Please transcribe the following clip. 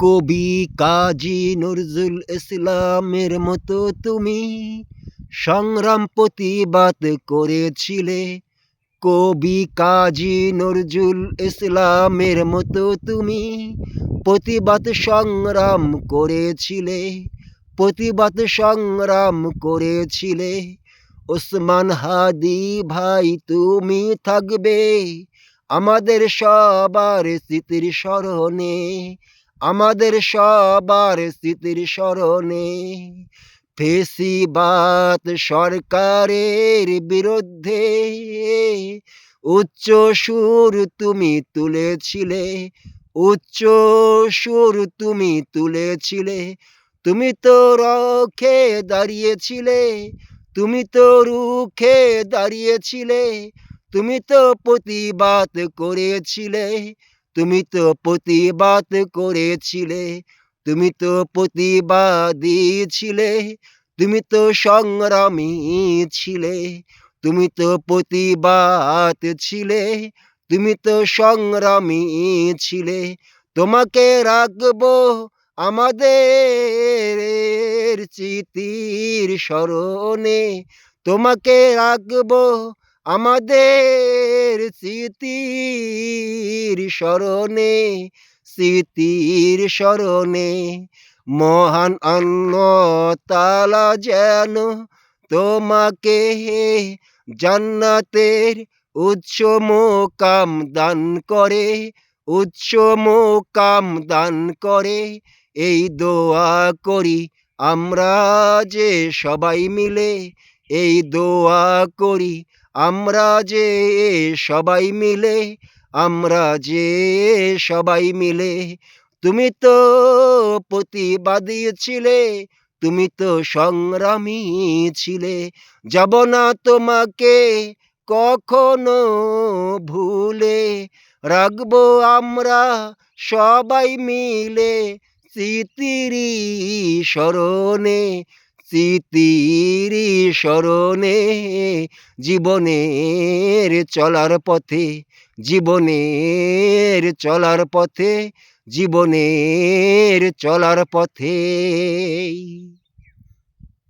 কবি কাজী নজরুল ইসলামের মতো তুমি সংগ্রাম প্রতিবাদ করেছিলে। কবি কাজী নজরুল ইসলামের মতো তুমি প্রতিবাদ সংগ্রাম করেছিলে। প্রতিবাদ সংগ্রাম করেছিলে। ওসমান হাদি ভাই তুমি থাকবে আমাদের সবার স্মৃতির স্মরণে, আমাদের সবার স্মৃতির স্মরণে। ফেসিবাদ সরকারের বিরুদ্ধে উচ্চ সুর তুমি তুলেছিলে, উচ্চ সুর তুমি তুলেছিলে। তুমি তো রুখে দাঁড়িয়েছিলে, তুমি তো রুখে দাঁড়িয়েছিলে। তুমি তো প্রতিবাদ করেছিলে, তুমি তো প্রতিবাদ করেছিলে। তুমি তো প্রতিবাদী ছিলে, তুমি তো সংগ্রামী ছিলে। তুমি তো প্রতিবাদ ছিলে, তুমি তো সংগ্রামী ছিলে। তোমাকে রাখবো আমাদের স্মৃতির স্মরণে, তোমাকে রাখবো আমাদের স্মৃতির স্মরণে, স্মৃতির স্মরণে। মহান আল্লাহ তাআলা যেন তোমাকে জান্নাতের উচ্চ মোকাম দান করে, উচ্চ মোকাম দান করে। এই দোয়া করি আমরা যে সবাই মিলে, এই দোয়া করি আমরা যে সবাই মিলে, আমরা যে সবাই মিলে। তুমি তো প্রতিবাদী ছিলে, তুমি তো সংগ্রামী ছিলে। যাব না তোমাকে কখনো ভুলে, রাখবো আমরা সবাই মিলে স্মৃতির স্মরণে, স্মৃতির স্মরণে। জীবনের চলার পথে, জীবনের চলার পথে, জীবনের চলার পথে।